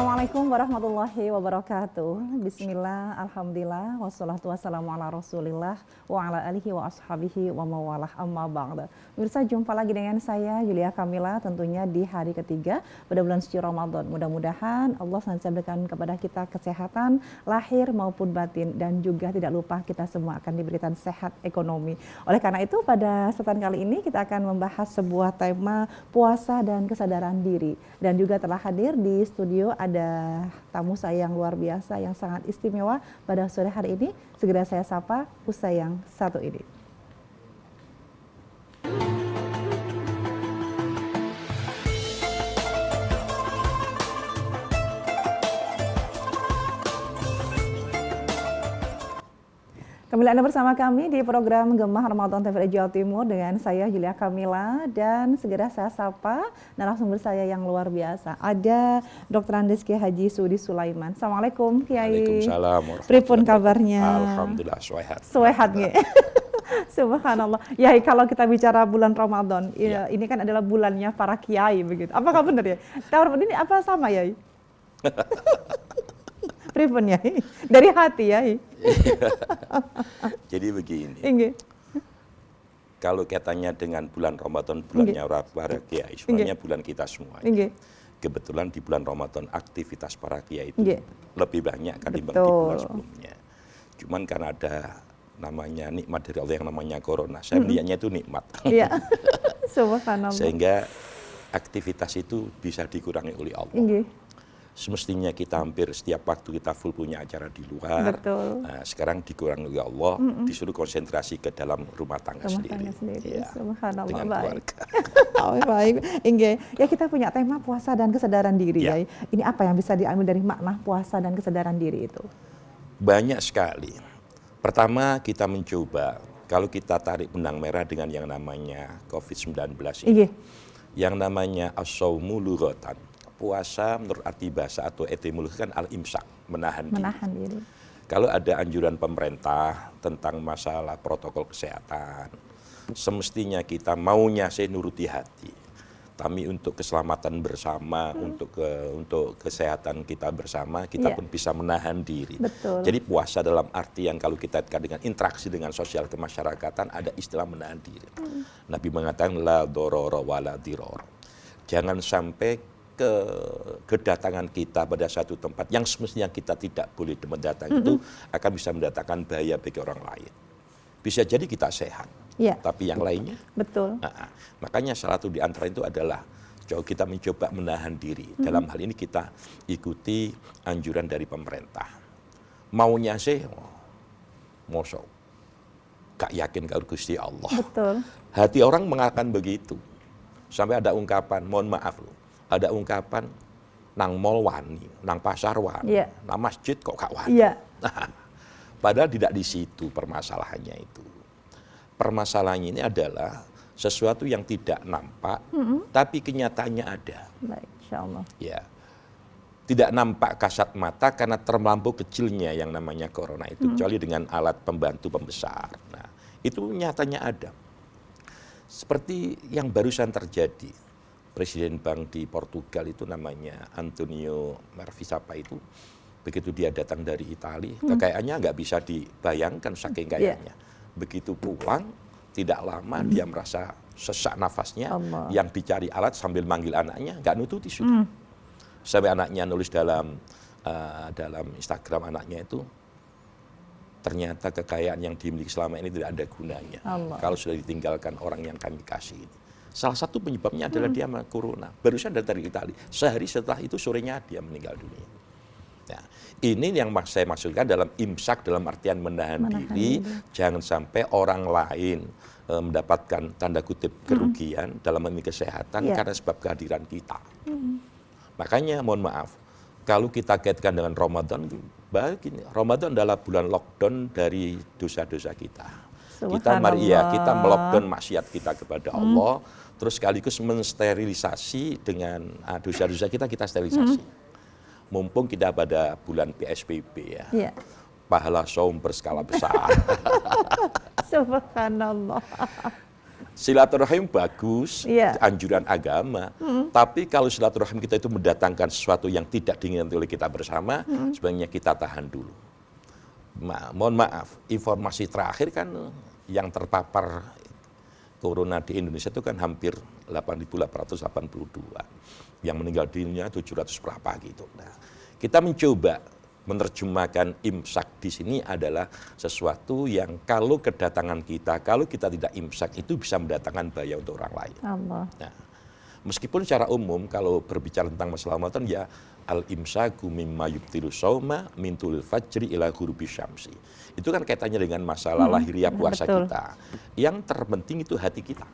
Assalamualaikum warahmatullahi wabarakatuh. Bismillah, alhamdulillah, wassalatu wassalamu ala rasulillah, wa ala alihi wa ashabihi wa mawalah amma ba'da. Pemirsa, jumpa lagi dengan saya Yulia Kamila, tentunya di hari ketiga pada bulan suci Ramadan. Mudah-mudahan Allah senantiasa berikan kepada kita kesehatan lahir maupun batin, dan juga tidak lupa kita semua akan diberikan sehat ekonomi. Oleh karena itu, pada kesempatan kali ini kita akan membahas sebuah tema puasa dan kesadaran diri, dan juga telah hadir di studio ada tamu saya yang luar biasa, yang sangat istimewa pada sore hari ini. Segera saya sapa usai yang satu ini. Kembali Anda bersama kami di program Gemah Ramadan TVRI Jawa Timur dengan saya Yulia Kamila, dan segera saya sapa narasumber saya yang luar biasa. Ada Dr. Andes Kiai Haji Sudi Sulaiman. Assalamualaikum Kiai. Waalaikumsalam. Pripun kabarnya? Alhamdulillah sehat. Sehat nggih. Subhanallah. Ya, kalau kita bicara bulan Ramadan, ya, ini kan adalah bulannya para kiai begitu. Apakah benar ya? Tahun ini apa sama ya? Pripun ya? Dari hati ya. Jadi begini. Inge. Kalau katanya dengan bulan Ramadan, bulannya para kiai, sebenarnya bulan kita semua. Inge. Kebetulan di bulan Ramadan aktivitas para kiai itu Inge. lebih banyak ketimbang di bulan sebelumnya. Cuman karena ada namanya nikmat dari Allah yang namanya corona, saya melihatnya itu nikmat. Iya. Subhanallah. Sehingga aktivitas itu bisa dikurangi oleh Allah. Inge. Semestinya kita hampir setiap waktu kita full punya acara di luar. Betul. Nah, sekarang dikurangi oleh Allah, disuruh konsentrasi ke dalam rumah tangga sendiri. Ya. Subhanallah, dengan baik. keluarga. Oh, baik. Inge, ya kita punya tema puasa dan kesadaran diri ya. Ini apa yang bisa diambil dari makna puasa dan kesadaran diri itu? Banyak sekali. Pertama, kita mencoba kalau kita tarik benang merah dengan yang namanya COVID-19 ini. Inge. Yang namanya as-shaumu lughatan. Puasa menurut arti bahasa atau etimologi kan al-imsak, menahan diri. Kalau ada anjuran pemerintah tentang masalah protokol kesehatan, semestinya kita maunya sih nuruti hati. Tapi untuk keselamatan bersama, untuk kesehatan kita bersama, kita pun bisa menahan diri. Betul. Jadi puasa dalam artian kalau kita kaitkan dengan interaksi dengan sosial kemasyarakatan, ada istilah menahan diri. Nabi mengatakan la dororo wala diror. Jangan sampai kedatangan kita pada satu tempat yang semestinya kita tidak boleh mendatangi itu akan bisa mendatangkan bahaya bagi orang lain. Bisa jadi kita sehat, tapi yang lainnya. Betul. Makanya salah satu di antara itu adalah kita mencoba menahan diri. Dalam hal ini kita ikuti anjuran dari pemerintah. Maunya sih, mosok gak yakin kalau Gusti Allah. Betul. Hati orang mengatakan begitu. Sampai ada ungkapan, mohon maaf loh. Ada ungkapan, nang mall wani, nang pasar wani, nang masjid kok gak wani. Padahal tidak di situ permasalahannya itu. Permasalahannya ini adalah sesuatu yang tidak nampak, tapi kenyataannya ada. Baik, insyaallah. Ya, tidak nampak kasat mata karena terlampau kecilnya yang namanya corona itu, kecuali dengan alat pembantu pembesar. Nah, itu nyatanya ada. Seperti yang barusan terjadi. Presiden Bank di Portugal itu namanya Antonio Marvisapa itu, begitu dia datang dari Italia, kekayaannya nggak bisa dibayangkan saking kayanya. Begitu pulang, tidak lama dia merasa sesak nafasnya, yang dicari alat sambil manggil anaknya, nggak nututi sudah. Sampai anaknya nulis dalam Instagram anaknya itu, ternyata kekayaan yang dimiliki selama ini tidak ada gunanya kalau sudah ditinggalkan orang yang kami kasih ini. Salah satu penyebabnya adalah dia corona. Barusan dari Italia. Sehari setelah itu sorenya dia meninggal dunia. Nah, ini yang saya maksudkan dalam imsak, dalam artian menahan diri. Jangan sampai orang lain mendapatkan tanda kutip kerugian dalam memiliki kesehatan karena sebab kehadiran kita. Makanya mohon maaf, kalau kita kaitkan dengan Ramadan, begini, Ramadan adalah bulan lockdown dari dosa-dosa kita. Kita melockdown maksiat kita kepada Allah, terus sekaligus mensterilisasi dengan dosa-dosa kita sterilisasi. Mumpung kita pada bulan PSBB ya. Pahala saum berskala besar. Subhanallah. silaturahim bagus, Iya. anjuran agama. Tapi kalau silaturahim kita itu mendatangkan sesuatu yang tidak diinginkan oleh kita bersama, sebenarnya kita tahan dulu. Mohon maaf, informasi terakhir kan yang terpapar corona di Indonesia itu kan hampir 8.882. Yang meninggal dunia 700 berapa gitu. Nah, kita mencoba menerjemahkan imsak di sini adalah sesuatu yang kalau kedatangan kita, kalau kita tidak imsak itu bisa mendatangkan bahaya untuk orang lain. Allah. Nah, meskipun secara umum kalau berbicara tentang masalah Ramadan ya al-imsaku mimma yubtilu shauma min tulil fajri ila ghurubi syamsi. Itu kan kaitannya dengan masalah lahiriah puasa betul. kita. Yang terpenting itu hati kita.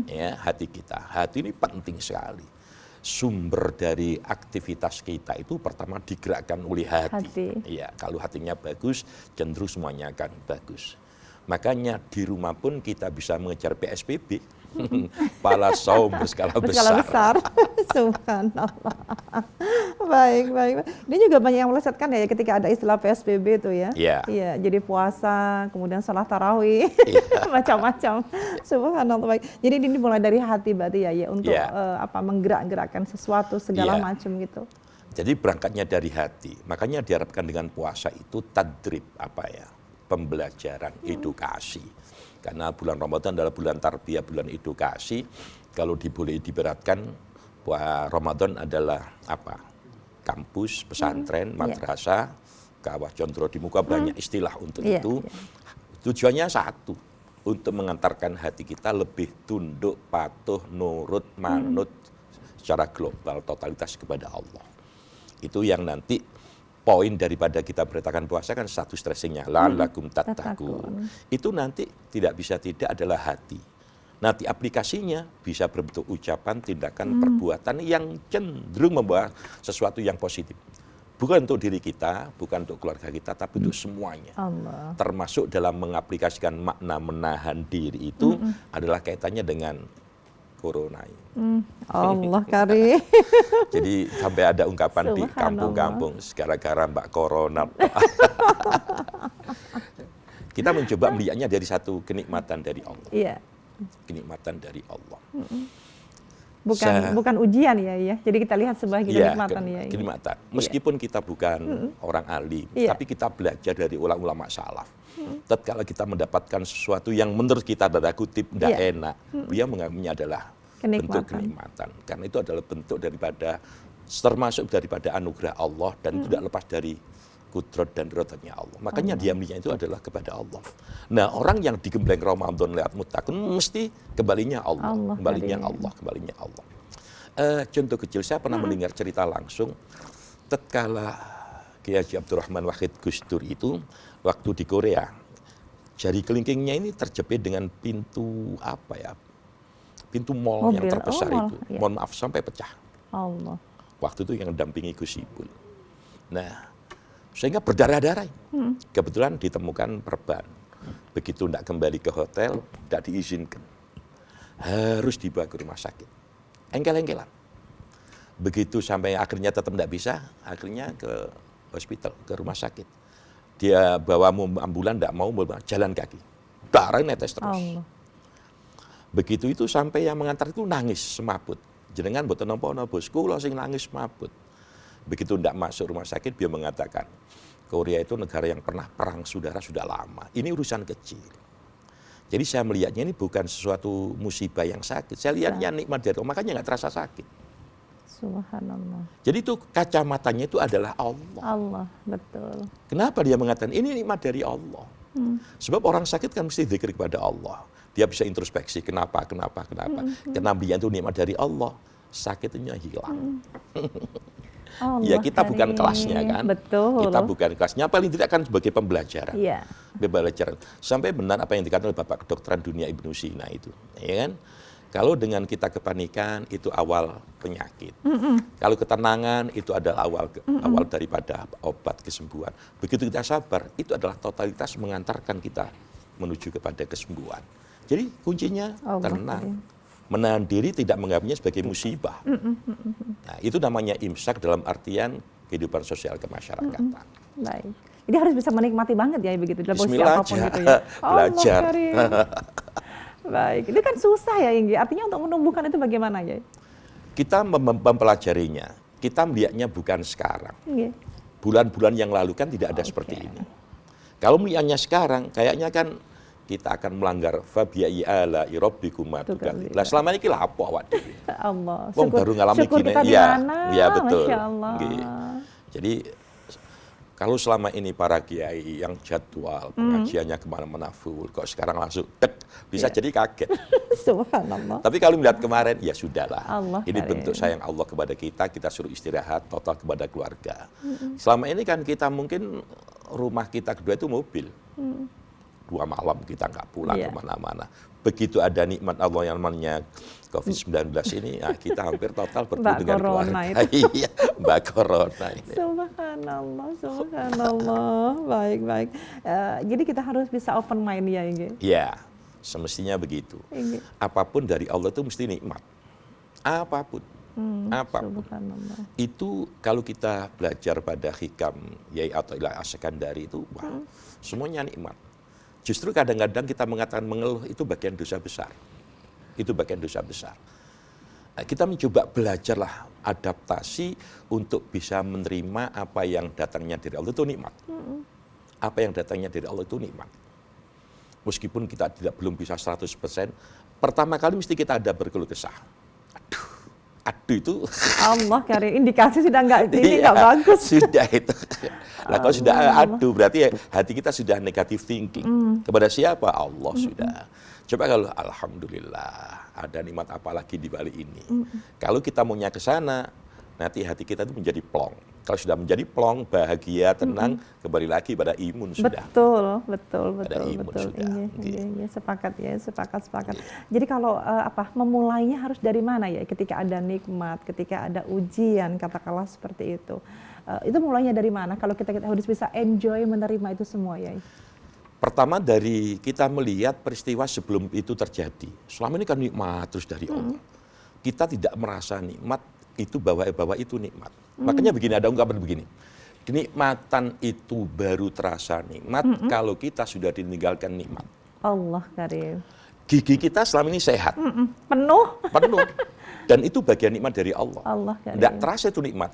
Ya, hati kita. Hati ini penting sekali. Sumber dari aktivitas kita itu pertama digerakkan oleh hati. Iya, kalau hatinya bagus, cenderung semuanya akan bagus. Makanya di rumah pun kita bisa mengejar PSBB. Pala saum berskala besar. Subhanallah. Baik. Ini juga banyak yang melesetkan ya ketika ada istilah PSBB itu ya. Iya. Iya, jadi puasa, kemudian sholat tarawih, macam-macam. Subhanallah. Baik. Jadi ini mulai dari hati berarti ya untuk menggerak-gerakkan sesuatu segala macam gitu. Jadi berangkatnya dari hati. Makanya diharapkan dengan puasa itu tadrib pembelajaran, edukasi. Karena bulan Ramadan adalah bulan tarbiyah, bulan edukasi. Kalau boleh diberatkan, Ramadan adalah kampus, pesantren, madrasah, kawah condro di muka, banyak istilah untuk itu. Tujuannya satu, untuk mengantarkan hati kita lebih tunduk, patuh, nurut, manut secara global, totalitas kepada Allah. Itu yang nanti poin daripada kita beritakan puasa kan satu stressingnya la'allakum tattaqun. Itu nanti tidak bisa tidak adalah hati. Nanti aplikasinya bisa berbentuk ucapan, tindakan, perbuatan yang cenderung membawa sesuatu yang positif. Bukan untuk diri kita, bukan untuk keluarga kita, tapi untuk semuanya. Allah. Termasuk dalam mengaplikasikan makna menahan diri itu adalah kaitannya dengan corona ini. Allah karim. Jadi sampai ada ungkapan di kampung-kampung gara-gara Mbak Corona. Kita mencoba melihatnya dari satu kenikmatan dari Allah. Iya. Kenikmatan dari Allah. Bukan ujian ya. Jadi kita lihat sebagai kenikmatan ya. Kenikmatan. Meskipun kita bukan orang alim, tapi kita belajar dari ulama-ulama salaf. Tatkala kita mendapatkan sesuatu yang menurut kita tanda kutip tidak enak, dia menganggapnya adalah bentuk kenikmatan. Karena itu adalah bentuk daripada, termasuk daripada anugerah Allah, dan itu tidak lepas dari kudrat dan iradahnya Allah. Makanya diamnya itu adalah kepada Allah. Nah, orang yang digembleng Ramadan lewat muttaqin mesti kembalinya Allah. Kembalinya Allah. Contoh kecil, saya pernah mendengar cerita langsung tatkala Kiai Haji Abdurrahman Wahid Gus Dur itu waktu di Korea, jari kelingkingnya ini terjepit dengan pintu pintu mall yang terbesar itu. Mohon maaf, sampai pecah. Allah. Waktu itu yang mendampingi Gus Ipul. Nah, sehingga berdarah-darah. Kebetulan ditemukan perban. Begitu tidak kembali ke hotel, tidak diizinkan. Harus dibawa ke rumah sakit. Engkel-engkelan. Begitu sampai akhirnya tetap tidak bisa, akhirnya ke hospital, ke rumah sakit. Dia bawa ambulan, tidak mau jalan kaki. Darah netes terus. Allah. Begitu itu sampai yang mengantar itu nangis semaput. Jenengan mboten napa-napa bos, kula sing nangis semaput. Begitu tidak masuk rumah sakit, dia mengatakan, Korea itu negara yang pernah perang saudara sudah lama. Ini urusan kecil. Jadi saya melihatnya ini bukan sesuatu musibah yang sakit. Saya lihatnya nikmat dari Allah, makanya nggak terasa sakit. Subhanallah. Jadi itu kacamatanya itu adalah Allah. Allah, betul. Kenapa dia mengatakan ini nikmat dari Allah? Sebab orang sakit kan mesti zikir kepada Allah. Dia bisa introspeksi, kenapa. Kenabian itu nikmat dari Allah. Sakitnya hilang. Ya kita bukan kelasnya kan. Betul. Kita bukan kelasnya, paling tidak kan sebagai pembelajaran. Iya. Pembelajaran. Sampai benar apa yang dikatakan oleh Bapak Kedokteran Dunia Ibnu Sina itu. Ya kan? Kalau dengan kita kepanikan itu awal penyakit. Kalau ketenangan itu adalah awal daripada obat kesembuhan. Begitu kita sabar, itu adalah totalitas mengantarkan kita menuju kepada kesembuhan. Jadi kuncinya tenang. Menahan diri, tidak menganggapnya sebagai musibah. Nah, itu namanya imsak dalam artian kehidupan sosial kemasyarakatan. Baik. Jadi harus bisa menikmati banget ya begitu dalam posisi Bismillah apapun aja. gitu ya. Belajar. Baik, itu kan susah ya Inggi. Artinya untuk menumbuhkan itu bagaimana ya? Kita mempelajarinya, kita melihatnya bukan sekarang. Iya. Bulan-bulan yang lalu kan tidak ada seperti ini. Kalau melihatnya sekarang, kayaknya kan kita akan melanggar fabiya'i ala'i rabbikuma tukadziban. Lah selama ini kita apa awak dhewe? Allah. Wong baru ngalami syukur gini. kita di Ya, mana? ya betul. Masya Allah. Nggih. Jadi kalau selama ini para kiai yang jadwal pengajiannya kemana-mana full, kok sekarang langsung tek, bisa jadi kaget. Subhanallah. Tapi kalau melihat kemarin, ya sudahlah. Allah Ini karim. bentuk sayang Allah kepada kita suruh istirahat total kepada keluarga. Selama ini kan kita mungkin rumah kita kedua itu mobil. 2 malam kita nggak pulang Iya. kemana-mana. Begitu ada nikmat Allah yang namanya COVID-19 ini, ya kita hampir total bertemu Mbak dengan Corona keluarga. Iya, Mbak Corona ini. Subhanallah, subhanallah. Baik, baik. Jadi kita harus bisa open mind ya Inggi. Ya, semestinya begitu. Inggi. Apapun dari Allah itu mesti nikmat. Apapun. Apapun. Subhanallah. Itu kalau kita belajar pada hikam Yai Athaillah As-Sakandari itu, wah, semuanya nikmat. Justru kadang-kadang kita mengatakan mengeluh itu bagian dosa besar. Itu bagian dosa besar. Nah, kita mencoba belajarlah adaptasi untuk bisa menerima apa yang datangnya dari Allah itu nikmat. Apa yang datangnya dari Allah itu nikmat. Meskipun kita belum bisa 100%, pertama kali mesti kita ada berkeluh kesah. Aduh itu. Allah karim, indikasi sudah nggak ini Iya, nggak bagus. Sudah itu. Nah kalau sudah aduh berarti hati kita sudah negative thinking. Kepada siapa? Allah sudah. Coba kalau alhamdulillah ada nikmat apa lagi di balik ini. Kalau kita maunya ke sana, nanti hati kita itu menjadi plong. Kalau sudah menjadi plong, bahagia, tenang, kembali lagi pada imun sudah. Betul, Ada imun betul. sudah. Iya, sepakat ya, sepakat. Jadi kalau memulainya harus dari mana ya? Ketika ada nikmat, ketika ada ujian, katakanlah seperti itu. Itu mulainya dari mana? Kalau kita harus bisa enjoy menerima itu semua ya. Pertama dari kita melihat peristiwa sebelum itu terjadi. Selama ini kan nikmat terus dari Allah. Kita tidak merasa nikmat itu bahwa itu nikmat. Makanya begini, ada ungkapan begini. Kenikmatan itu baru terasa nikmat kalau kita sudah ditinggalkan nikmat. Allah karim. Gigi kita selama ini sehat. Penuh. Dan itu bagian nikmat dari Allah. Allah karim. Tidak terasa itu nikmat.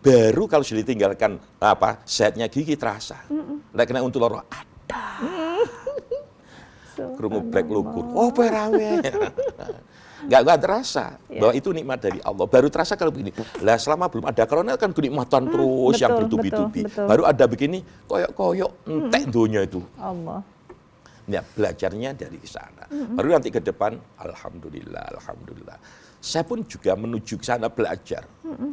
Baru kalau sudah ditinggalkan sehatnya gigi terasa. Tidak kena untuk loro ada. Kerungu black lukur. Oh perawe. Nggak terasa bahwa itu nikmat dari Allah. Baru terasa kalau begini. Lah selama belum ada corona kan kenikmatan terus yang bertubi-tubi. Baru ada begini koyok-koyok entek dunia itu. Allah. Ya, belajarnya dari sana. Baru nanti ke depan, alhamdulillah. Saya pun juga menuju ke sana belajar.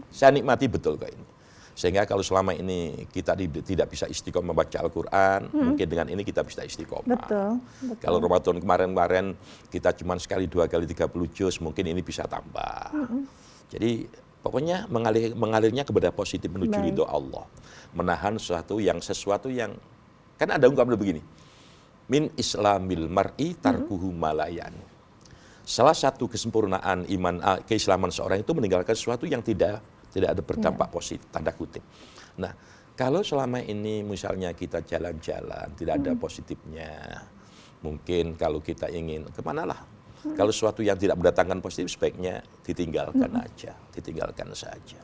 Saya nikmati betul kok ini. Sehingga kalau selama ini kita tidak bisa istiqomah membaca Al-Quran, mungkin dengan ini kita bisa istiqomah. Betul. Kalau Ramadan kemarin kita cuma sekali, 2 kali, 30 juz, mungkin ini bisa tambah. Jadi pokoknya mengalirnya kepada positif menuju ridho Allah. Menahan sesuatu yang kan ada ungkapan begini. Min islamil mar'i tarkuhu malayan. Salah satu kesempurnaan iman keislaman seorang itu meninggalkan sesuatu yang tidak ada berdampak positif, tanda kutip. Nah, kalau selama ini misalnya kita jalan-jalan, tidak ada positifnya, mungkin kalau kita ingin kemanalah. Kalau sesuatu yang tidak mendatangkan positif, sebaiknya ditinggalkan aja, ditinggalkan saja.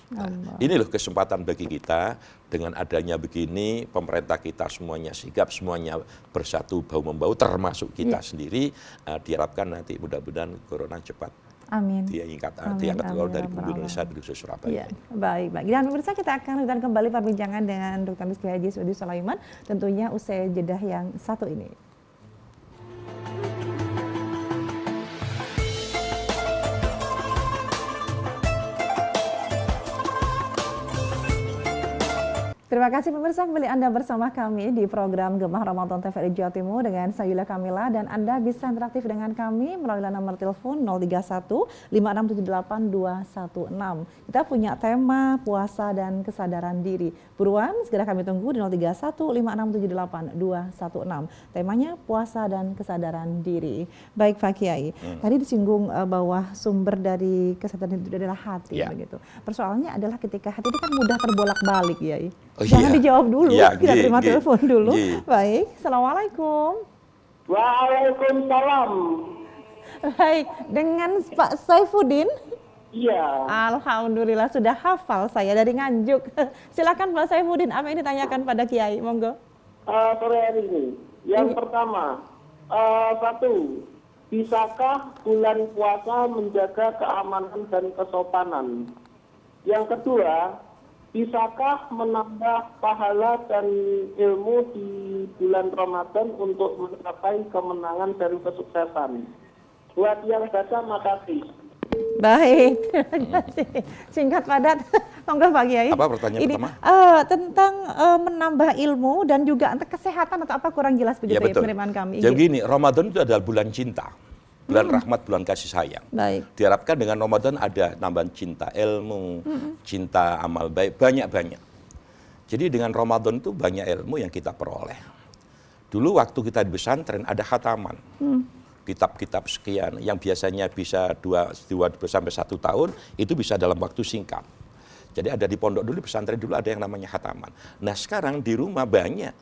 Nah, ini loh kesempatan bagi kita, dengan adanya begini, pemerintah kita semuanya sigap, semuanya bersatu bahu-membahu, termasuk kita sendiri, diharapkan nanti mudah-mudahan corona cepat. Amin. Diangkat keluar dari Indonesia di khusus Surabaya. Ya, baik. Dan pemirsa, kita akan lanjutkan kembali perbincangan dengan Dr. Rizky Haji Suudi Sulaiman, tentunya usai jedah yang satu ini. Terima kasih pemirsa, kembali Anda bersama kami di program Gemah Ramadan TVRI Jawa Timur dengan saya Yulia Kamila, dan Anda bisa interaktif dengan kami melalui nomor telepon 031 5678 216. Kita punya tema puasa dan kesadaran diri. Buruan segera kami tunggu di 031 5678 216. Temanya puasa dan kesadaran diri. Baik Pak Kiai, tadi disinggung bahwa sumber dari kesadaran itu adalah hati begitu. Persoalannya adalah ketika hati itu kan mudah terbolak-balik Kiai. Jangan dijawab dulu, kita terima telepon dulu. Baik, Assalamualaikum. Waalaikumsalam. Baik, dengan Pak Saifuddin. Iya. Alhamdulillah sudah hafal saya dari Nganjuk. Silakan Pak Saifuddin, apa yang ditanyakan pada Kiai? Monggo. Sore hari ini. Yang pertama, satu, bisakah bulan puasa menjaga keamanan dan kesopanan? Yang kedua, bisakah menambah pahala dan ilmu di bulan Ramadan untuk mencapai kemenangan dan kesuksesan? Buat yang baca, makasih. Baik, terima kasih. Singkat padat. Monggo Pak Kiai. Apa pertanyaan ini, pertama? Tentang menambah ilmu dan juga kesehatan atau apa kurang jelas begitu Ya, betul. penerimaan kami. Jadi gini, Ramadan itu adalah bulan cinta. Bulan rahmat, bulan kasih sayang. Baik. Diharapkan dengan Ramadan ada tambahan cinta ilmu, cinta amal baik, banyak-banyak. Jadi dengan Ramadan itu banyak ilmu yang kita peroleh. Dulu waktu kita di pesantren ada khataman. Kitab-kitab sekian yang biasanya bisa 2 sampai 1 tahun, itu bisa dalam waktu singkat. Jadi ada di pondok dulu, pesantren dulu ada yang namanya khataman. Nah sekarang di rumah banyak.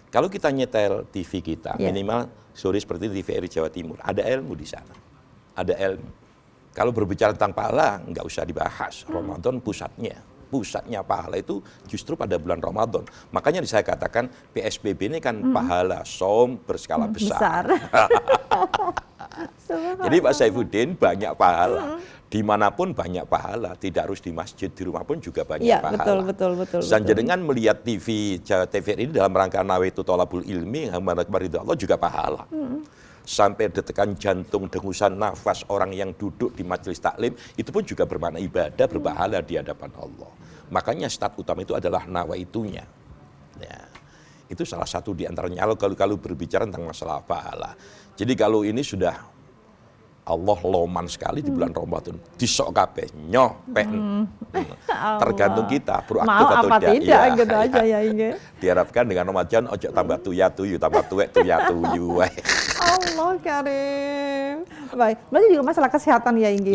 Kalau kita nyetel TV kita, minimal sore seperti TVRI Jawa Timur, ada ilmu di sana. Ada ilmu. Kalau berbicara tentang pahala, nggak usah dibahas. Ramadan pusatnya. Pusatnya pahala itu justru pada bulan Ramadan. Makanya saya katakan PSBB ini kan pahala som berskala besar. Jadi Pak Saifuddin banyak pahala. Dimanapun banyak pahala, tidak harus di masjid, di rumah pun juga banyak pahala. Betul. Dengan melihat TV Jawa TVRI ini dalam rangka nawaitu thalabul ilmi, ridha Allah juga pahala. Sampai detekan jantung, dengusan nafas orang yang duduk di majelis taklim, itu pun juga bermakna ibadah, berpahala di hadapan Allah. Makanya start utama itu adalah nawaitunya. Ya, itu salah satu di antaranya kalau berbicara tentang masalah pahala. Jadi kalau ini sudah Allah loman sekali di bulan Ramadan, disok kabeh nyopek. Tergantung kita beraktif mau atau apa tidak ya, gitu aja ya ini. Diharapkan dengan Ramadan ojo tambah tuya-tuyu, tambah tuya-tuyu. Allah Karim. Baik, berarti juga masalah kesehatan ya Inggi.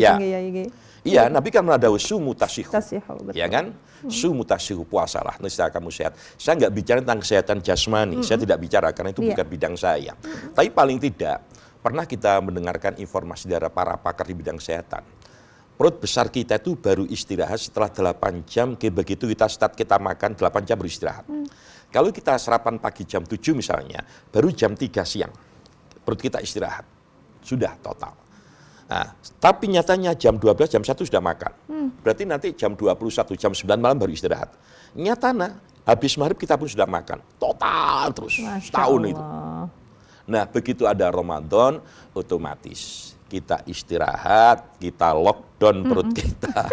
Iya, Nabi kan menadawu sumu tasihu. Betul. Ya kan? Sumu tasihu, puasalah, niscaya kamu sehat. Saya nggak bicara tentang kesehatan jasmani, saya tidak bicara karena itu bukan bidang saya. Tapi paling tidak pernah kita mendengarkan informasi dari para pakar di bidang kesehatan. Perut besar kita itu baru istirahat setelah 8 jam, begitu kita start kita makan 8 jam baru istirahat. Kalau kita sarapan pagi jam 7 misalnya, baru jam 3 siang, perut kita istirahat. Sudah total. Nah, tapi nyatanya jam 12, jam 1 sudah makan. Berarti nanti jam 21, jam 9 malam baru istirahat. Nyatanya, habis maghrib kita pun sudah makan. Total terus, setahun itu. Nah, begitu ada Ramadan, otomatis kita istirahat, kita lockdown perut kita.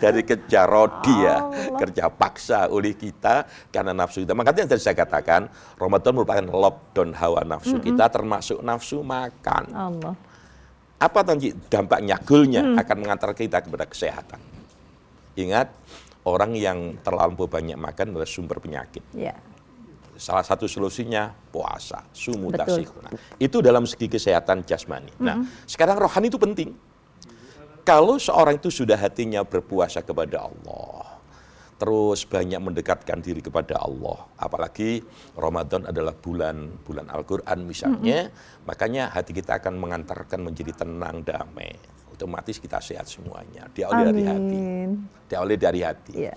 Dari kerja rodi ya, kerja paksa oleh kita karena nafsu kita. Makanya yang tadi saya katakan, Ramadan merupakan lockdown hawa nafsu kita, termasuk nafsu makan. Apa nanti dampaknya, goalnya akan mengantar kita kepada kesehatan. Ingat, orang yang terlalu banyak makan adalah sumber penyakit. Salah satu solusinya puasa, sumu tasih. Nah, itu dalam segi kesehatan jasmani. Nah, sekarang rohani itu penting. Kalau seorang itu sudah hatinya berpuasa kepada Allah, terus banyak mendekatkan diri kepada Allah, apalagi Ramadan adalah bulan Al-Quran misalnya, makanya hati kita akan mengantarkan menjadi tenang, damai. Otomatis kita sehat semuanya. Diawali dari hati. Diawali dari hati.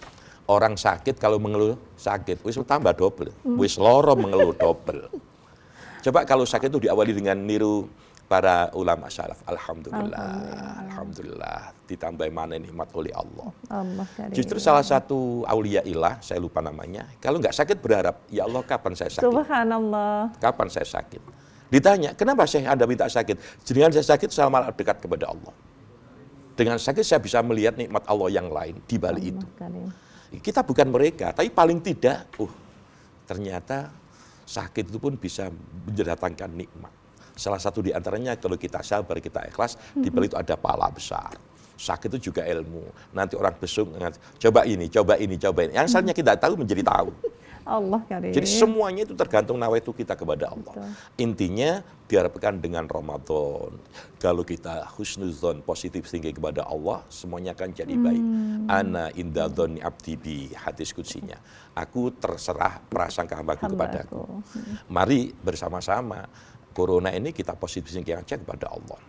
Orang sakit kalau mengeluh sakit, wis tambah double, wis loro mengeluh double. Coba kalau sakit itu diawali dengan niru para ulama salaf, alhamdulillah, ditambah mana nikmat oleh Allah. Justru salah satu aulia ilah, saya lupa namanya, kalau nggak sakit berharap, ya Allah kapan saya sakit? Subhanallah. Kapan saya sakit? Ditanya, kenapa Anda minta sakit? Dengan saya sakit, saya malah dekat kepada Allah. Dengan sakit saya bisa melihat nikmat Allah yang lain di balik itu. Kita bukan mereka, tapi paling tidak, ternyata sakit itu pun bisa mendatangkan nikmat. Salah satu di antaranya kalau kita sabar, kita ikhlas, di balik itu ada pahala besar. Sakit itu juga ilmu. Nanti orang besuk, coba ini. Yang asalnya kita tahu menjadi tahu. Allah karim. Jadi semuanya itu tergantung nawaitu kita kepada Allah. Betul. Intinya diharapkan dengan Ramadan, kalau kita husnuzon positif tinggi kepada Allah, semuanya akan jadi baik. Ana inda dzanni abdi bi, hadis kutsinya. Aku terserah prasangka hambaku kepadaku. Mari bersama-sama corona ini kita positif tinggi aja kepada Allah.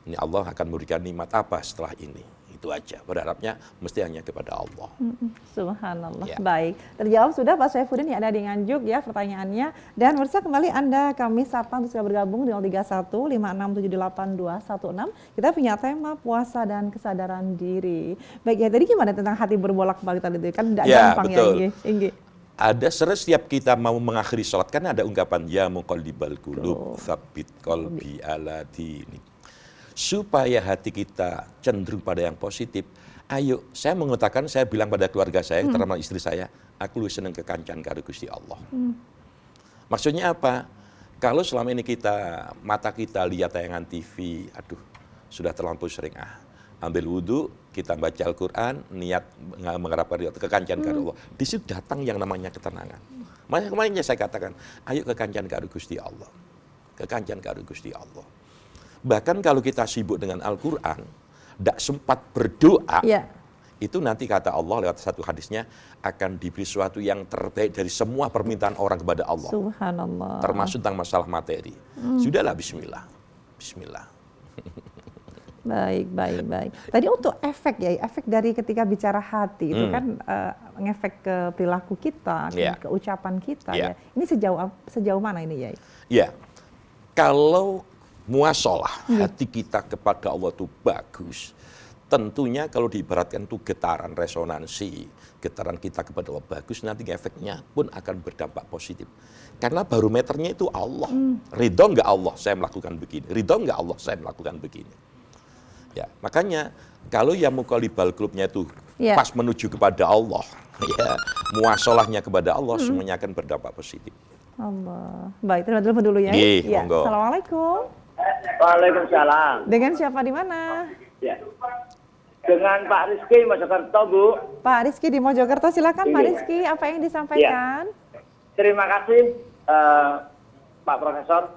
Ini Allah akan memberikan nikmat apa setelah ini. Itu aja, berharapnya mesti hanya kepada Allah. Subhanallah. Ya. Baik, terjawab sudah Pak Saifuddin yang ada di Nganjuk ya pertanyaannya. Dan pemirsa kembali Anda kami sapa untuk sudah bergabung di 031 5678216. Kita punya tema puasa dan kesadaran diri. Baik ya, tadi gimana tentang hati berbolak-balik tadi itu? Kan tidak Ya, gampang betul. ya, Inggi. Ada setiap kita mau mengakhiri sholat, kan ada ungkapan ya muqallibal qulub tsabbit qalbi ala dinik. Supaya hati kita cenderung pada yang positif, ayo saya mengatakan, saya bilang pada keluarga saya, terutama istri saya, aku lu seneng kekancan karo Gusti Allah. Maksudnya apa? Kalau selama ini mata kita lihat tayangan TV, aduh sudah terlampau sering ambil wudhu, kita baca Al-Quran, niat mengharapkan kekancan karo Allah. Di situ datang yang namanya ketenangan. Makanya kemarin saya katakan, ayo kekancan karo Gusti Allah. Kekancan karo Gusti Allah. Bahkan kalau kita sibuk dengan Al-Quran, tidak sempat berdoa, itu nanti kata Allah lewat satu hadisnya, akan diberi sesuatu yang terbaik dari semua permintaan orang kepada Allah. Subhanallah. Termasuk tentang masalah materi. Sudahlah, bismillah. Bismillah. Baik. Tadi untuk efek dari ketika bicara hati, itu kan ngefek ke perilaku kita, ke ucapan kita ya. Ini sejauh mana ini ya? Ya, kalau muasalah hati kita kepada Allah itu bagus. Tentunya kalau diibaratkan itu getaran resonansi, getaran kita kepada Allah bagus, nanti efeknya pun akan berdampak positif. Karena barometernya itu Allah. Ridho nggak Allah saya melakukan begini, ridho nggak Allah saya melakukan begini. Ya, makanya kalau yang muqallibal qulubnya itu pas menuju kepada Allah, ya, muasalahnya kepada Allah, semuanya akan berdampak positif. Allah. Baik, terima kasih dulu ya. Ya. Assalamualaikum. Waalaikumsalam. Dengan siapa di mana? Ya. Dengan Pak Rizky Mojokerto, Bu. Pak Rizky di Mojokerto, silakan Pak Rizky, apa yang disampaikan? Ya. Terima kasih Pak Profesor.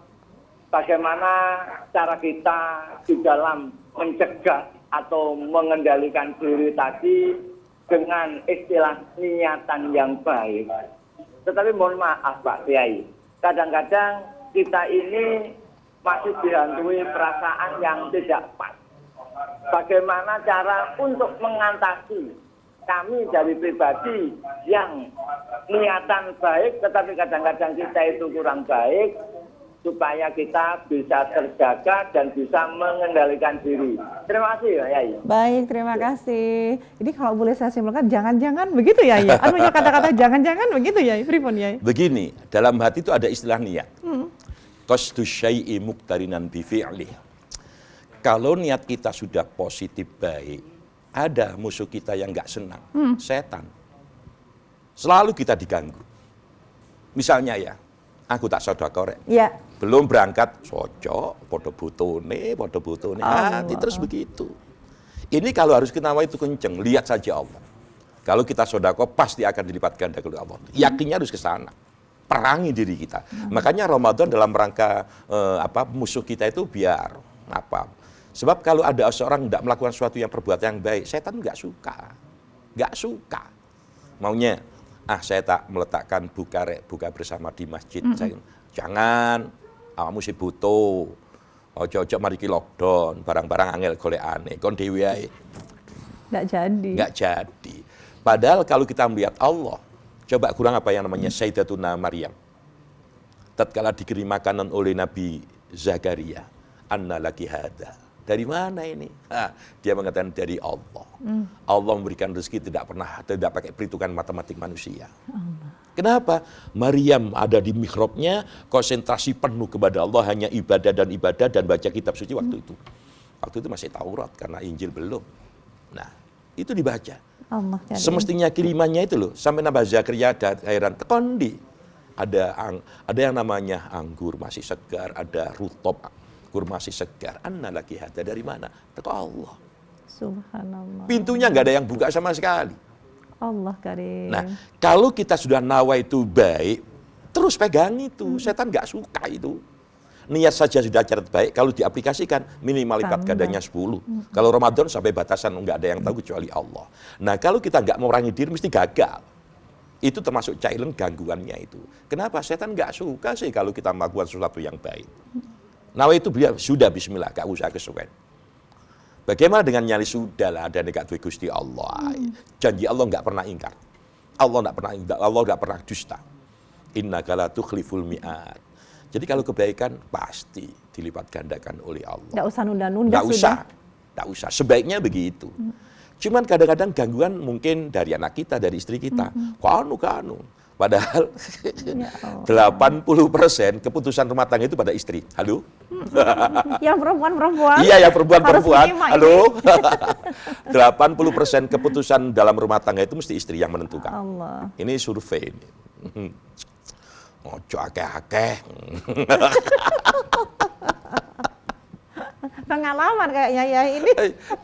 Bagaimana cara kita di dalam mencegah atau mengendalikan diri tadi dengan istilah niatan yang baik. Tetapi mohon maaf Pak Kiai, kadang-kadang kita ini masih dihantui perasaan yang tidak pas. Bagaimana cara untuk mengatasi kami dari pribadi yang niatan baik, tetapi kadang-kadang kita itu kurang baik, supaya kita bisa terjaga dan bisa mengendalikan diri. Terima kasih ya Yai. Baik, terima kasih. Ini kalau boleh saya simpulkan, jangan-jangan begitu ya, ya. Anunya kata-kata jangan-jangan begitu ya, pripun ya. Begini, dalam hati itu ada istilah niat. Qasdu syai'i muqtarinan bi fi'lih. Kalau niat kita sudah positif baik, ada musuh kita yang nggak senang, setan. Selalu kita diganggu. Misalnya ya, aku tak sedekah rek. Ya. Belum berangkat, sojok, podo butone, hati terus begitu. Ini kalau harus kita itu kenceng, lihat saja Allah. Kalau kita sedekah pasti akan dilipat ganda oleh Allah. Yakinnya harus ke sana. Perangi diri kita. Makanya Ramadan dalam rangka musuh kita itu biar apa? Sebab kalau ada seorang tidak melakukan sesuatu yang perbuatan yang baik, setan nggak suka. Maunya, saya tak meletakkan buka bersama di masjid. Jangan, awakmu sih butuh. Ojo-ojo mari ki lockdown, barang-barang angel golek aneh, kon dhewe ae. Nggak jadi. Padahal kalau kita melihat Allah, coba kurang apa yang namanya Sayyidatuna Maryam. Tatkala diberi makanan oleh Nabi Zakaria, anna laki hada. Dari mana ini? Dia mengatakan dari Allah. Allah memberikan rezeki tidak pakai perhitungan matematik manusia. Kenapa? Maryam ada di mihrabnya, konsentrasi penuh kepada Allah, hanya ibadah dan baca kitab suci waktu itu. Waktu itu masih Taurat karena Injil belum. Nah, itu dibaca. Semestinya kirimannya itu loh, sampai Nabi Zakaria ada heran, tekondi. Ada yang namanya anggur masih segar, ada rutop kurma masih segar. Anna laki hada, dari mana? Teko Allah. Subhanallah. Pintunya nggak ada yang buka sama sekali. Allah karim. Nah, kalau kita sudah nawa itu baik, terus pegang itu. Setan nggak suka itu. Niat saja sudah catat baik, kalau diaplikasikan minimal lipat Tambah. gandanya 10. Kalau Ramadan sampai batasan nggak ada yang tahu kecuali Allah. Nah, kalau kita nggak memerangi diri mesti gagal. Itu termasuk challenge gangguannya itu. Kenapa? Setan nggak suka sih kalau kita melakukan sesuatu yang baik. Nawa itu beliau sudah bismillah, gak usah kesuwen. Bagaimana dengan nyali sudah lah ada dekat duit Gusti Allah. Janji Allah nggak pernah ingkar. Allah nggak pernah dusta. Innaka la tukhliful mi'ad. Jadi kalau kebaikan pasti dilipat gandakan oleh Allah. Nggak usah nunda-nunda Nggak usah. Sebaiknya begitu. Cuman kadang-kadang gangguan mungkin dari anak kita, dari istri kita. Kanu. Padahal Ya Allah. 80% keputusan rumah tangga itu pada istri. Halo? Yang perempuan-perempuan. Iya, yang perempuan-perempuan. Harus menyimak Halo? 80% keputusan dalam rumah tangga itu mesti istri yang menentukan. Allah. Ini survei ini. Ojo akeh-akeh. Pengalaman kayaknya ya ini.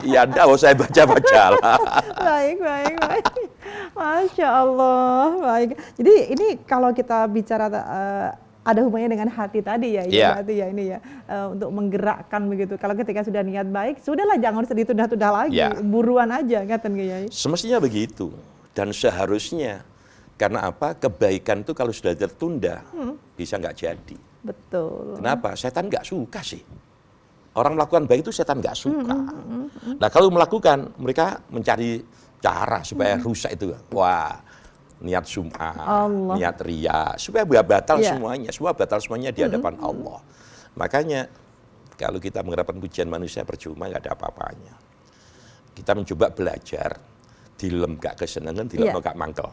Ya enggak, saya baca-baca lah. Baik. Masya Allah. Baik. Jadi ini kalau kita bicara ada hubungannya dengan hati tadi ya, Iya. berarti ya ini ya untuk menggerakkan begitu. Kalau ketika sudah niat baik, sudahlah jangan usah ditunda-tunda lagi, Iya. buruan aja, ngaten Kiai. Semestinya begitu. Dan seharusnya. Karena apa? Kebaikan itu kalau sudah tertunda, bisa nggak jadi. Betul. Kenapa? Setan nggak suka sih. Orang melakukan baik itu setan nggak suka. Nah kalau melakukan, mereka mencari cara supaya rusak itu. Wah, niat sum'ah, Allah. niat riya, supaya batal Iya. semuanya. Semua batal semuanya di hadapan Allah. Makanya kalau kita mengharapkan pujian manusia percuma, nggak ada apa-apanya. Kita mencoba belajar, dilem gak kesenangan, dilem Iya. gak mangkel.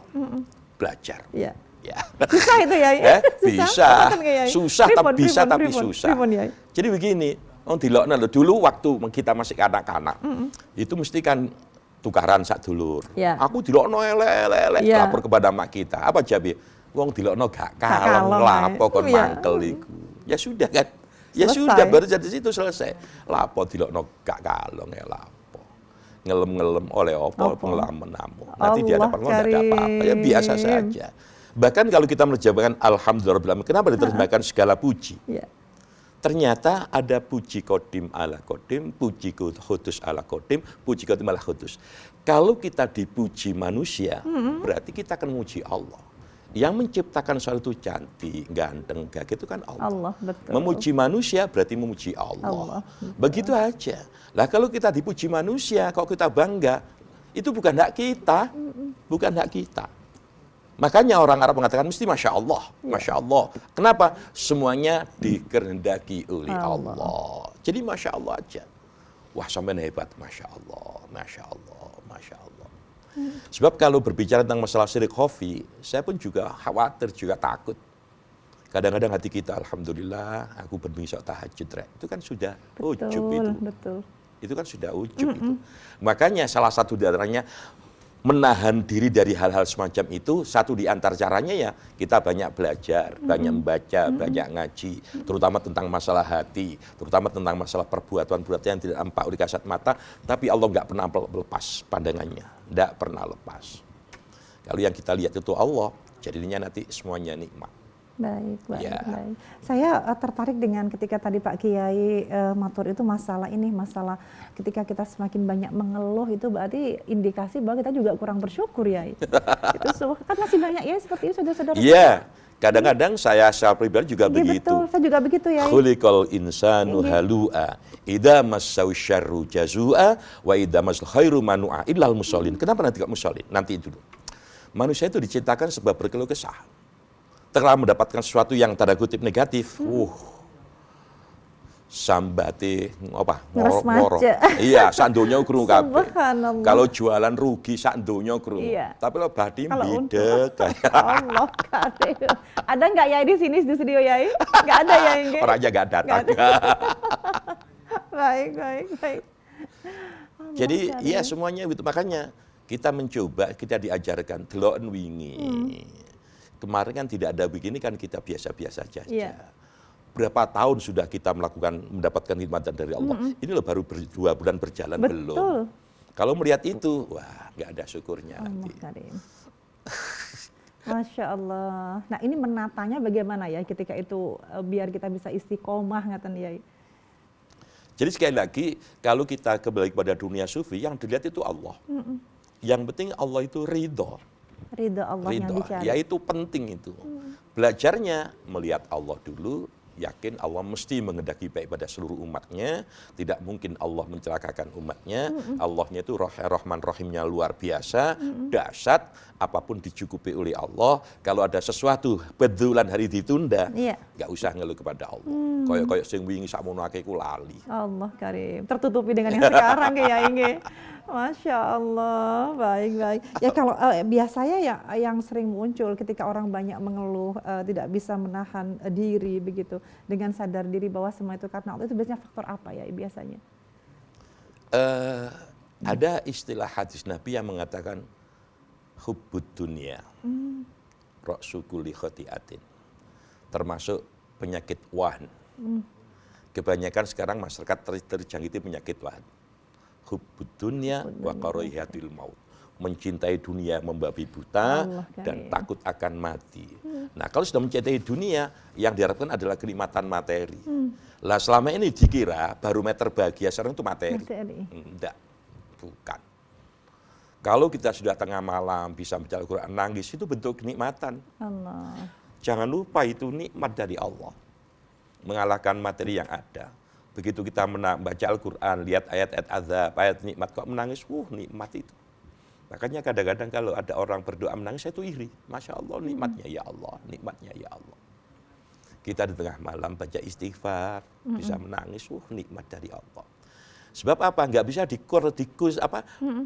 Belajar. Iya. Ya. Susah itu ya. Bisa. Ngaten, Kiai. Susah Pripun, tapi bisa pripun, tapi pripun, susah. pripun, Kiai? Jadi begini, dilokno lho, dulu waktu kita masih anak-anak, itu mesti kan tukaran sak dulur. Iya. Aku dilokno elek-elek, Iya. lapor kepada mak kita. Apa jabe? Wong dilokno gak kalong, kalong, lapo kon iya. mangkel iku. Ya sudah kan. Ya Selesai. sudah, baru dari situ selesai. Lapo dilokno gak kalong ya lapo. Ngelem-ngelem oleh opo pengalaman namu. Nanti di Allah hadapan Allah tidak ada apa-apa. Ya biasa Karim. saja. Bahkan kalau kita menjawabkan alhamdulillah, kenapa diterjemahkan segala puji? Iya. Ternyata ada puji kodim ala kodim, puji khutus ala kodim, puji kodim ala khutus. Kalau kita dipuji manusia, berarti kita akan memuji Allah. Yang menciptakan soal itu cantik, ganteng, gagah itu kan Allah. Allah, betul. Memuji manusia berarti memuji Allah. Begitu aja. Lah kalau kita dipuji manusia, kalau kita bangga, itu bukan hak kita. Bukan hak kita. Makanya orang Arab mengatakan mesti Masya Allah. Masya Allah. Kenapa? Semuanya dikehendaki oleh Allah. Jadi Masya Allah aja. Wah sampai hebat. Masya Allah. Masya Allah. Masya Allah. Sebab kalau berbicara tentang masalah syirik khafi, saya pun juga khawatir, juga takut. Kadang-kadang hati kita, alhamdulillah, aku bermisok tahajud, Rek. Itu kan sudah ujub itu. Betul. Itu kan sudah ujub itu. Makanya salah satu di antaranya menahan diri dari hal-hal semacam itu, satu di antar caranya ya kita banyak belajar, banyak membaca, banyak ngaji, terutama tentang masalah hati, terutama tentang masalah perbuatan-perbuatan yang tidak nampak oleh kasat mata, tapi Allah nggak pernah lepas pandangannya, nggak pernah lepas. Kalau yang kita lihat itu Allah, jadinya nanti semuanya nikmat. Baik. Ya. Saya tertarik dengan ketika tadi Pak Kiai matur itu masalah ketika kita semakin banyak mengeluh itu berarti indikasi bahwa kita juga kurang bersyukur ya. Itu kan masih banyak ya seperti itu saudara-saudara. Iya, kadang-kadang saya secara pribadi juga Iya, begitu. betul, saya juga begitu ya. Khuliqal insanu halu'a idza massahu syarru jazua wa idza massal khairu manu'a illal musallin. Kenapa nanti kok musallin? Nanti dulu. Manusia itu diciptakan sebab berkeluh kesah. Telah mendapatkan sesuatu yang tanda kutip negatif, sambate apa ngorok-ngorok. Iya, sak donya krungu kabeh. Subhanallah. Kalau jualan rugi sak donya krungu. Iya. Tapi lo badi Kalau bidek. Allah karim. Ada nggak ya di sini di studio ya? Nggak ada ya yang Orangnya gak datang. Baik. Jadi iya semuanya gitu. Makanya kita mencoba, kita diajarkan delok wingi. Kemarin kan tidak ada begini kan kita biasa-biasa saja. Iya. Berapa tahun sudah kita mendapatkan khidmatan dari Allah. Ini loh baru 2 bulan berjalan Betul. belum. Kalau melihat itu, wah nggak ada syukurnya Allah nanti. karim. Masya Allah. Nah ini menatanya bagaimana ya ketika itu biar kita bisa istiqomah ngaten ya. Jadi sekali lagi, kalau kita kembali kepada dunia sufi, yang dilihat itu Allah. Yang penting Allah itu ridho. Ridho Allah yang Ridho, dicari. ya itu penting itu. Belajarnya melihat Allah dulu, yakin Allah mesti mengendaki baik pada seluruh umatnya, tidak mungkin Allah mencelakakan umatnya. Allahnya itu Rahman Rahimnya luar biasa, dahsyat, apapun dicukupi oleh Allah. Kalau ada sesuatu betulan hari ditunda, Iya. nggak usah ngeluh kepada Allah. Koyok-koyok sing wingi sakmono akeh ku lali. Allah karim. Tertutupi dengan yang sekarang ya Inge. Masya Allah, baik-baik. Ya kalau biasanya ya yang sering muncul ketika orang banyak mengeluh, tidak bisa menahan diri begitu, dengan sadar diri bahwa semua itu karena Allah, itu biasanya faktor apa ya biasanya? Ada istilah hadis Nabi yang mengatakan hubbud dunya, ra'su kulli khati'atin, termasuk penyakit wahan. Kebanyakan sekarang masyarakat terjangkiti penyakit wahan. Hubbud dunya wa karaihatul maut, mencintai dunia membabi buta dan takut akan mati. Nah kalau sudah mencintai dunia, yang diharapkan adalah kenikmatan materi. Lah selama ini dikira barometer bahagia sekarang itu materi. Enggak, bukan. Kalau kita sudah tengah malam bisa baca Al-Quran, nangis, itu bentuk kenikmatan. Allah. Jangan lupa itu nikmat dari Allah, mengalahkan materi yang ada. Begitu kita baca Al-Quran, lihat ayat-ayat azab, ayat nikmat, kok menangis, nikmat itu. Makanya kadang-kadang kalau ada orang berdoa menangis, saya itu iri. Masya Allah, nikmatnya ya Allah, nikmatnya ya Allah. Kita di tengah malam baca istighfar, bisa menangis, nikmat dari Allah. Sebab apa? Nggak bisa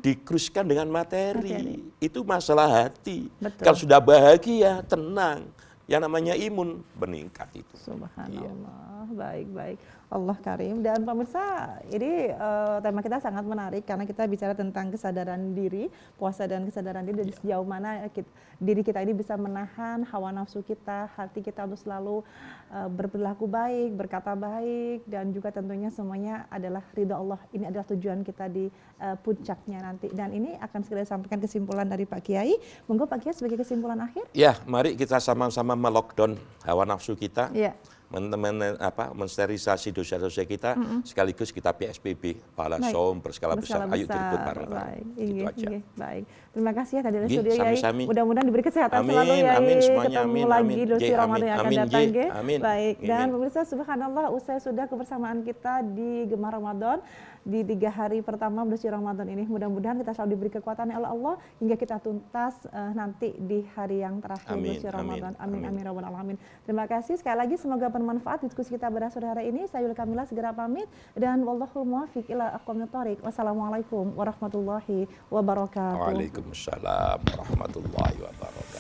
dikruskan dengan materi. Itu masalah hati. Betul. Kalau sudah bahagia, tenang, yang namanya imun meningkat itu. Subhanallah, baik-baik. Allah karim. Dan pemirsa, ini tema kita sangat menarik karena kita bicara tentang kesadaran diri, puasa dan kesadaran diri, dan sejauh mana diri kita ini bisa menahan hawa nafsu kita, hati kita untuk selalu berperilaku baik, berkata baik, dan juga tentunya semuanya adalah ridha Allah. Ini adalah tujuan kita di puncaknya nanti. Dan ini akan segera sampaikan kesimpulan dari Pak Kiai. Monggo Pak Kiai sebagai kesimpulan akhir. Ya, mari kita sama-sama melockdown hawa nafsu kita. Ya. Mensterilisasi dosa-dosa kita, sekaligus kita PSBB, pahala saum berskala besar. Ayo diribut bareng-bareng. Gitu aja. Baik. Terima kasih ya tadi dari studio Yai. Sami-sami. Mudah-mudahan diberi kesehatan Amin, selalu Yai. amin semuanya, Ketemu amin, lagi amin. di Ramadan yang akan Amin, datang. amin. Baik. Dan Amin. pemirsa, subhanallah, usai sudah kebersamaan kita di Gemar Ramadan di 3 hari pertama bulan Ramadan ini. Mudah-mudahan kita selalu diberi kekuatan oleh Allah hingga kita tuntas nanti di hari yang terakhir bulan Ramadan. Amin rabbal alamin. Terima kasih sekali lagi, semoga bermanfaat diskusi kita pada sore hari ini. Saya Yul Kamila segera pamit dan wallahul muwaffiq ila aqwamit thoriq. Wassalamualaikum warahmatullahi wabarakatuh. Waalaikumsalam warahmatullahi wabarakatuh.